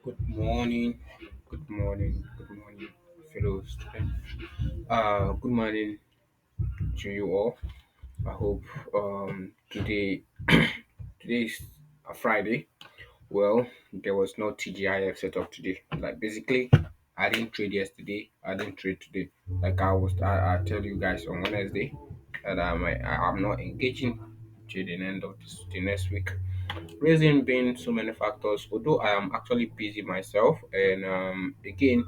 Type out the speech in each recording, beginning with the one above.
Good morning, good morning, fellow students. Good morning to you all. I hope today is a Friday. Well, there was no TGIF set up today. Like basically, I didn't trade yesterday. I didn't trade today. Like I tell you guys on Wednesday that I'm not engaging to the end of the next week. Reason being so many factors. Although I am actually busy myself, and again,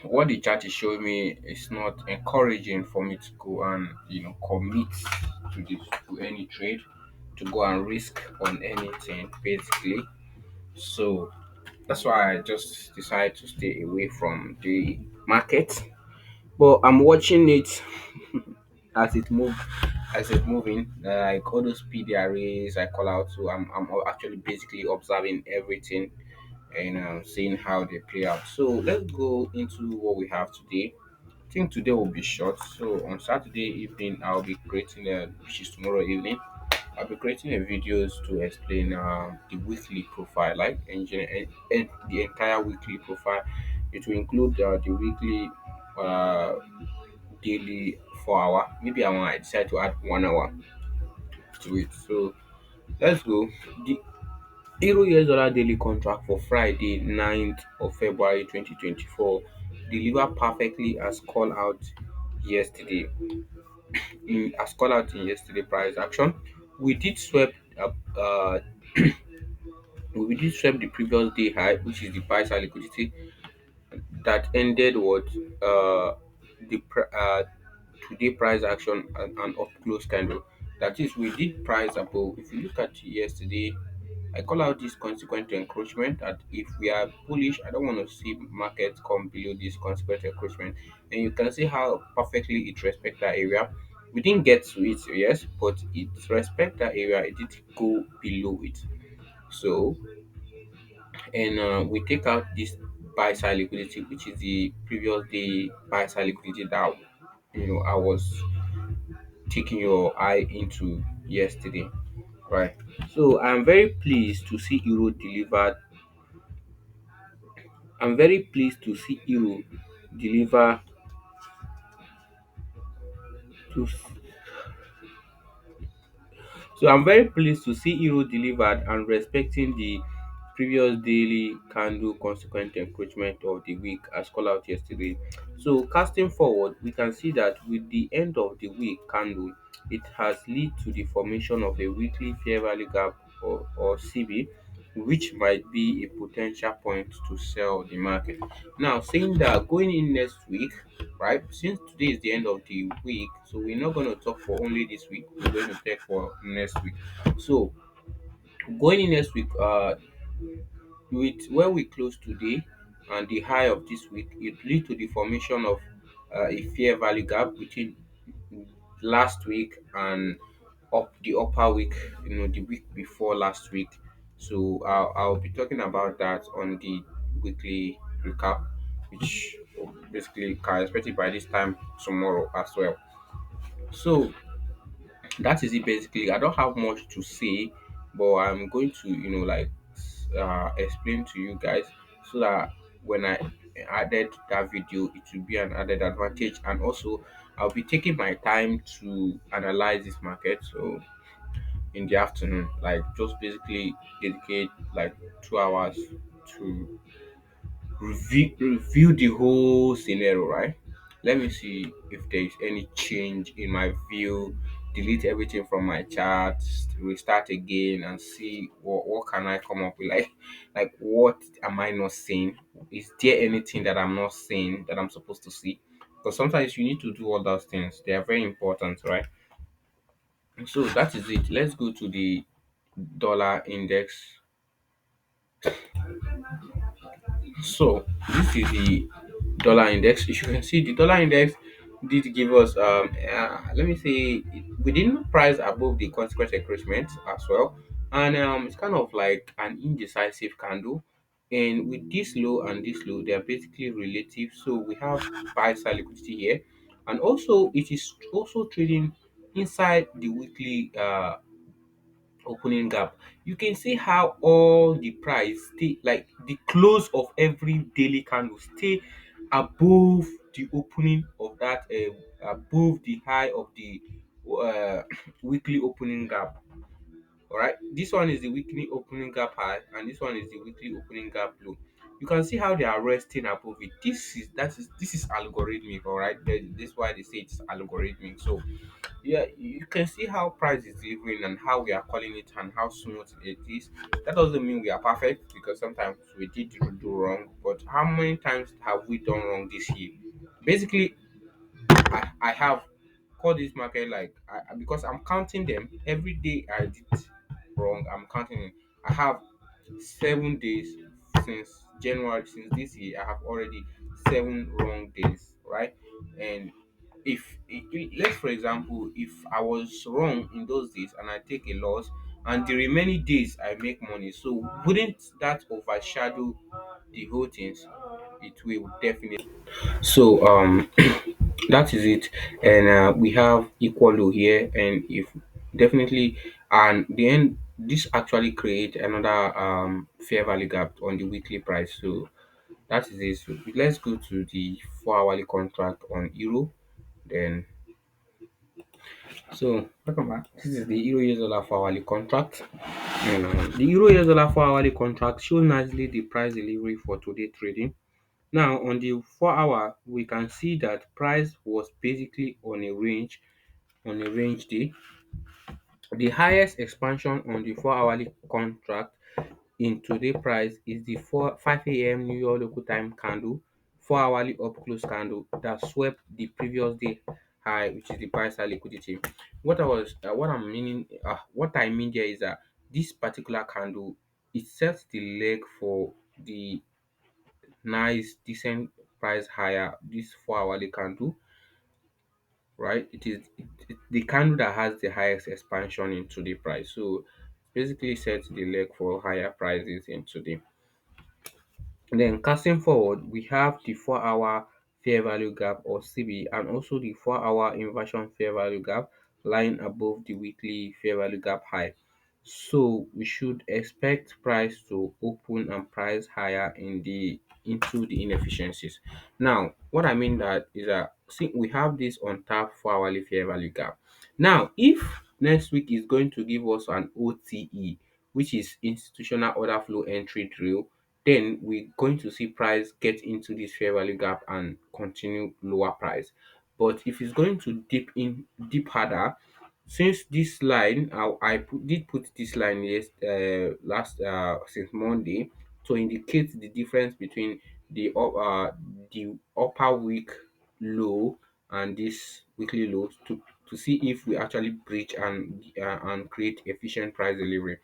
what the chat is showing me is not encouraging for me to go and commit to any trade, to go and risk on anything basically. So that's why I just decided to stay away from the market. But I'm watching it as it move as it moving, like all those PDRAs I call out. So I'm actually basically observing everything and seeing how they play out. So let's go into what we have today. I think today will be short. So on Saturday evening, I'll be creating which is tomorrow evening. I'll be creating a videos to explain the weekly profile, like the entire weekly profile. It will include the weekly, uh, daily 4 hour. Maybe I decide to add 1 hour to it. So let's go. The Euro US dollar daily contract for Friday, 9th of February 2024 deliver perfectly as call out in yesterday price action. We did sweep we did sweep the previous day high, which is the buy side liquidity that ended what the today price action and up close candle. That is, we did price above. If you look at yesterday, I call out this consequent encroachment that if we are bullish, I don't want to see markets come below this consequent encroachment. And you can see how perfectly it respect that area. We didn't get to it, yes, but it respect that area. It did go below it. So, and we take out this buy side liquidity, which is the previous day buy side liquidity that I was taking your eye into yesterday, right? So I'm very pleased to see Euro delivered. I'm very pleased to see Euro deliver to So I'm very pleased to see Euro delivered and respecting the previous daily candle consequent encroachment of the week as called out yesterday. So casting forward, we can see that with the end of the week candle, it has led to the formation of a weekly fair value gap or CB, which might be a potential point to sell the market. Now, saying that going in next week, right? Since today is the end of the week, so we're not going to talk for only this week. We're going to take for next week. So going in next week, with where we close today and the high of this week, it lead to the formation of a fair value gap between last week and up the upper week, the week before last week. So I'll be talking about that on the weekly recap, which basically can expect it by this time tomorrow as well. So that is it basically. I don't have much to say, but I'm going to explain to you guys so that when I added that video, it will be an added advantage. And also, I'll be taking my time to analyze this market. So in the afternoon, like just basically dedicate like 2 hours to review the whole scenario, right? Let me see if there is any change in my view, delete everything from my chart, restart again and see what can I come up with, like what am I not seeing? Is there anything that I'm not seeing that I'm supposed to see? Because sometimes you need to do all those things. They are very important, right? So that is it. Let's go to the dollar index. So this is the dollar index. If you can see, the dollar index did give us let me say we didn't price above the consequent encroachment as well, and it's kind of like an indecisive candle. And with this low and this low, they are basically relative. So we have buy side liquidity here, and also it is also trading inside the weekly opening gap, you can see how all the price stay, like the close of every daily candle stay above the opening of that above the high of the uh, weekly opening gap. All right, this one is the weekly opening gap high, and this one is the weekly opening gap low. You can see how they are resting above it. This is algorithmic. All right, this is why they say it's algorithmic. So yeah, you can see how price is delivering and how we are calling it and how smooth it is. That doesn't mean we are perfect, because sometimes we did do wrong. But how many times have we done wrong this year? Basically, I have called this market like because I'm counting them every day I did wrong. I'm counting it. I have 7 days since January, since this year. I have already 7 wrong days, right? And let's for example, if I was wrong in those days and I take a loss, and the remaining days I make money, so wouldn't that overshadow the whole things? It will definitely. So that is it. And we have equal low here, and if definitely, and the end, this actually create another fair value gap on the weekly price. So that is it. So let's go to the 4 hourly contract on euro. Then so welcome back. This is the euro US dollar 4 hourly contract. And the euro US dollar 4 hourly contract shows nicely the price delivery for today trading. Now on the 4 hour, we can see that price was basically on a range day. The highest expansion on the 4 hourly contract in today price is the 5 a.m. New York local time candle, 4 hourly up close candle that swept the previous day high, which is the price high liquidity. What I mean there is that this particular candle, it sets the leg for the nice decent price higher, this 4 hourly candle, right? It the candle that has the highest expansion into the price. So basically sets the leg for higher prices into the. Then casting forward, we have the 4 hour fair value gap or CB, and also the 4 hour inversion fair value gap lying above the weekly fair value gap high. So we should expect price to open and price higher in the into the inefficiencies. Now, what I mean that is that see we have this on tap 4 hourly fair value gap. Now, if next week is going to give us an OTE, which is institutional order flow entry drill, then we're going to see price get into this fair value gap and continue lower price. But if it's going to deep harder, since this line, did put this line last since Monday to indicate the difference between the upper week low and this weekly low, to see if we actually breach and create efficient price delivery.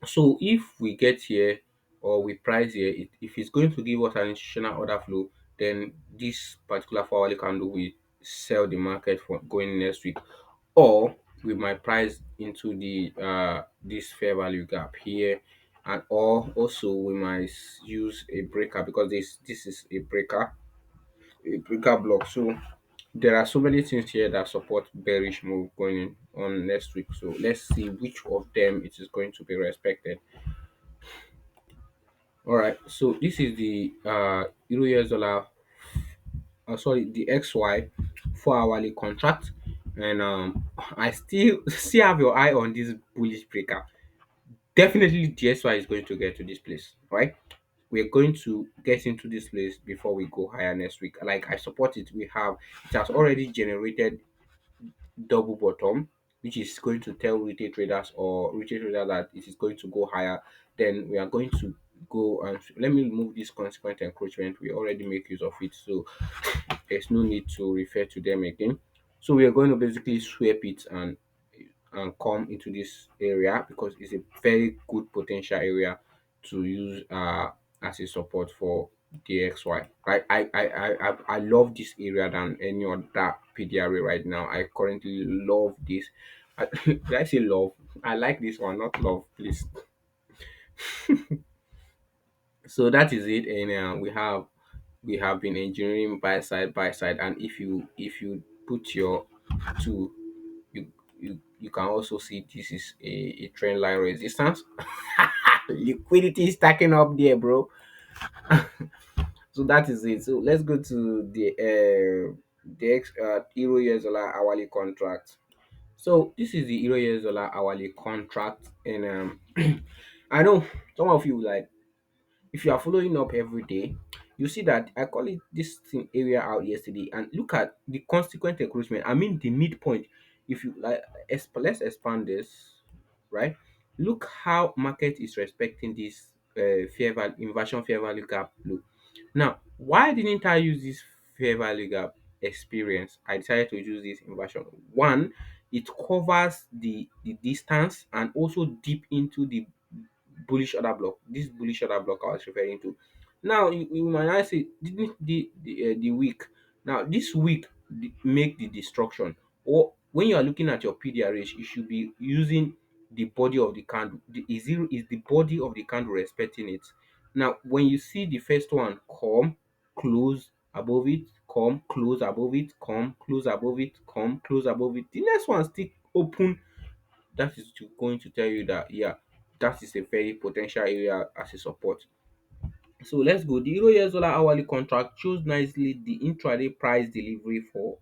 So if we get here or we price here, if it's going to give us an institutional order flow, then this particular 4 hourly candle will sell the market for going next week, or we might price into the this fair value gap here, and or also we might use a breaker, because this is a breaker block. So there are so many things here that support bearish move going on next week. So let's see which of them it is going to be respected. All right, so this is the Euro US dollar, sorry, the XY 4 hourly contract, and I still have your eye on this bullish breaker. Definitely, the SY is going to get to this place, right? We're going to get into this place before we go higher next week. Like I support it. It has already generated double bottom, which is going to tell retail traders that it is going to go higher. Then we are going to go and let me remove this consequent encroachment. We already make use of it, so there's no need to refer to them again. So we are going to basically sweep it and come into this area because it's a very good potential area to use as a support for DXY. I love this area than any other PDRA right now. I currently love this. Did I say love? I like this one, not love, please. So that is it, and we have been engineering by side, and if you put your two, you you can also see this is a trend line resistance. Liquidity is stacking up there, bro. So that is it. So let's go to the euro US dollar hourly contract. So this is the euro US dollar hourly contract, and I know some of you, like, if you are following up every day, you see that I call it this thing area out yesterday, and look at the consequent encroachment. I mean the midpoint. If you like, let's expand this, right? Look how market is respecting this fair value inversion fair value gap low. Now, why didn't I use this fair value gap experience? I decided to use this inversion. One, it covers the distance and also deep into the bullish order block. This bullish order block I was referring to. Now you might not say didn't the week. Now this week make the destruction. Or when you are looking at your PDRH, you should be using the body of the candle. Is the body of the candle respecting it? Now when you see the first one come close above it, come close above it, come close above it, come close above it, the next one still open, that is going to tell you that, yeah, that is a very potential area as a support. So let's go. The euro US dollar hourly contract shows nicely the intraday price delivery for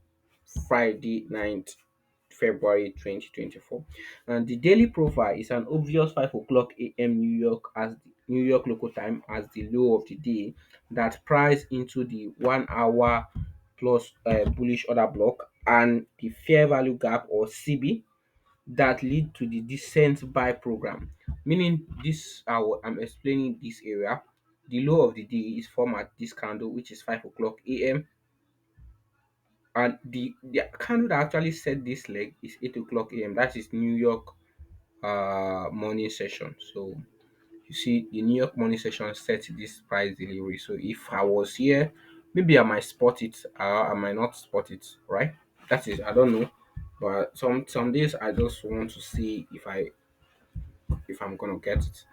Friday 9th February 2024. And the daily profile is an obvious 5 o'clock a.m. New York local time as the low of the day, that price into the 1 hour plus bullish order block, and the fair value gap or CB that lead to the descent buy program. Meaning this, I'm explaining this area. The low of the day is formed at this candle, which is 5 o'clock a.m. And the candle that actually set this leg is 8 o'clock a.m. That is New York morning session. So you see the New York morning session set this price delivery. So if I was here, maybe I might spot it, I might not spot it, right? That is, I don't know. But some days I just want to see if I'm gonna get it.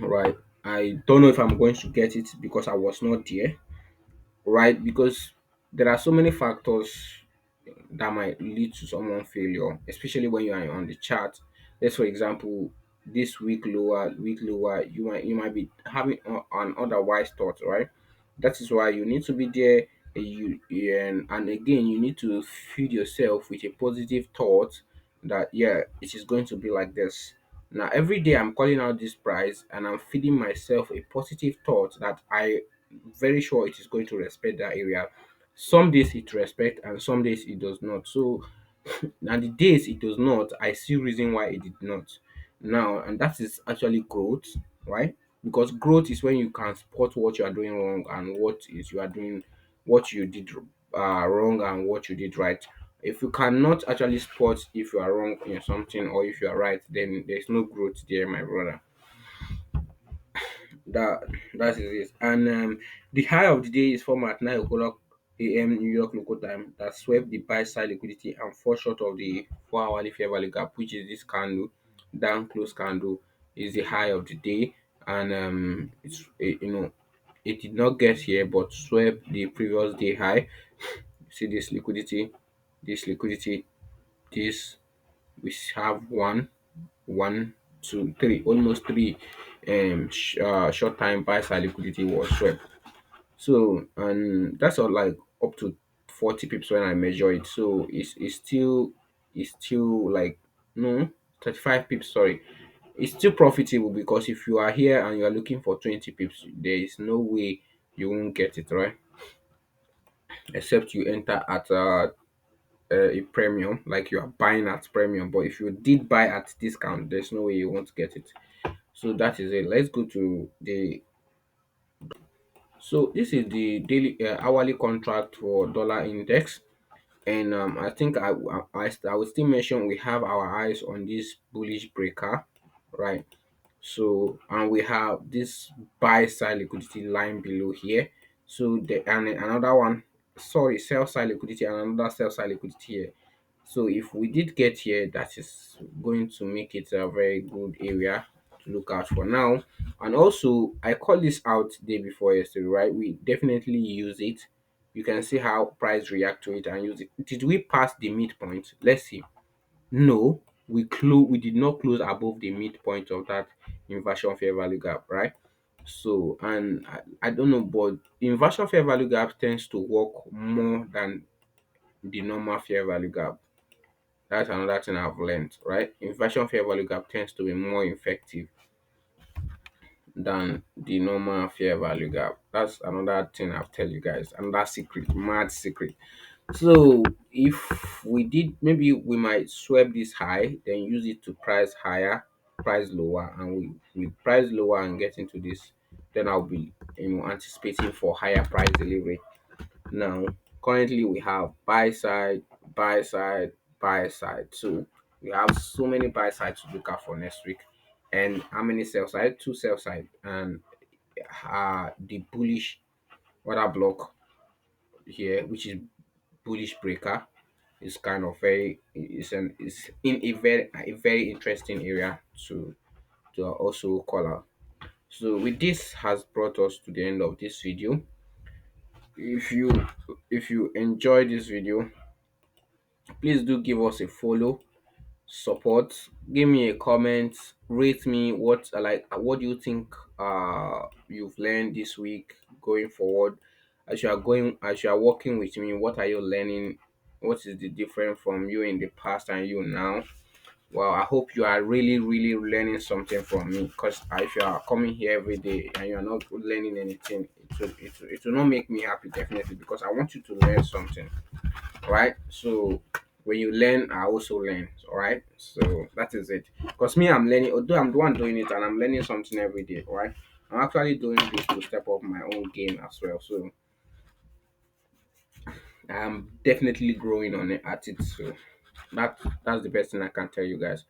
Right. I don't know if I'm going to get it because I was not there, right? Because there are so many factors that might lead to someone failure, especially when you are on the chart. Let's for example, this week lower, you might be having an otherwise thought, right? That is why you need to be there. And again, you need to feed yourself with a positive thought that, yeah, it is going to be like this. Now every day I'm calling out this price and I'm feeding myself a positive thought that I very sure it is going to respect that area. Some days it respect and some days it does not. So and the days it does not, I see reason why it did not. Now, and that is actually growth, right? Because growth is when you can spot what you are doing wrong and what is you are doing, what you did wrong and what you did right. If you cannot actually spot if you are wrong in something or if you are right, then there's no growth there, my brother. That that is it. And the high of the day is formed at 9 o'clock a.m. New York local time, that swept the buy side liquidity and fall short of the 4 hourly fair value gap, which is this candle, down close candle, is the high of the day. And it did not get here but swept the previous day high. See this liquidity, this we have one, two, three, almost three short time buy side liquidity was swept. So and that's all, like up to 40 pips when I measure it. So it's still like, no, 35 pips, sorry. It's still profitable because if you are here and you are looking for 20 pips, there is no way you won't get it, right? Except you enter at a premium, like you are buying at premium. But if you did buy at discount, there's no way you won't get it. So that is it. Let's go to the so this is the daily hourly contract for dollar index. And I think I would still mention we have our eyes on this bullish breaker, right? So and we have this buy side liquidity line below here. So the and another one, sorry, sell side liquidity and another sell side liquidity here. So if we did get here, that is going to make it a very good area to look out for now. And also, I called this out day before yesterday, right? We definitely use it. You can see how price react to it and use it. Did we pass the midpoint? Let's see. No, we did not close above the midpoint of that inversion fair value gap, right? So, and I don't know, but inversion fair value gap tends to work more than the normal fair value gap. That's another thing I've learned, right? Inversion fair value gap tends to be more effective than the normal fair value gap. That's another thing I'll tell you guys. Another secret, mad secret. So if we did, maybe we might swap this high, then use it to price higher, price lower, and we price lower and get into this. Then I'll be anticipating for higher price delivery. Now, currently we have buy side, buy side, buy side. So we have so many buy sides to look at for next week. And how many sell side? Two sell side. And the bullish order block here, which is bullish breaker, is kind of very is in a very interesting area to also call out. So with this has brought us to the end of this video. If you enjoy this video, please do give us a follow, support, give me a comment, rate me what do you think you've learned this week going forward. As you are working with me, what are you learning? What is the difference from you in the past and you now? Well, I hope you are really, really learning something from me, because if you are coming here every day and you're not learning anything, it will not make me happy, definitely, because I want you to learn something, right? So when you learn, I also learn, all right? So that is it. Because me, I'm learning, although I'm the one doing it and I'm learning something every day, all right? I'm actually doing this to step up my own game as well. So I'm definitely growing on it at it. So that's the best thing I can tell you guys.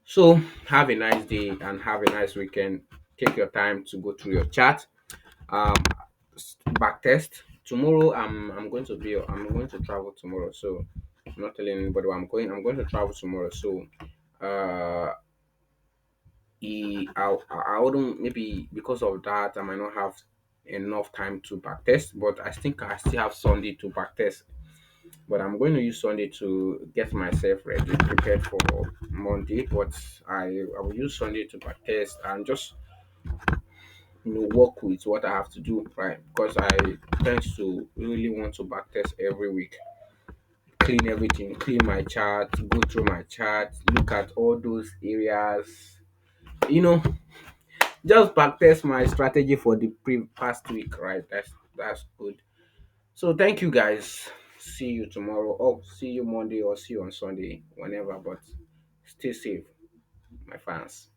So have a nice day and have a nice weekend. Take your time to go through your chat. Um, back test tomorrow. I'm going to travel tomorrow, so I'm not telling anybody where I'm going. I'm going to travel tomorrow, so uh, I wouldn't, maybe because of that I might not have enough time to back test, but I think I still have Sunday to back test. But I'm going to use Sunday to get myself ready, prepared for Monday. But I will use Sunday to back test and just work with what I have to do, right? Because I tend to really want to back test every week, clean everything, clean my chart, go through my chart, look at all those areas, you know, just back test my strategy for the past week, right? That's good. So thank you guys. See you tomorrow. Oh, see you Monday or see you on Sunday, whenever. But stay safe, my fans.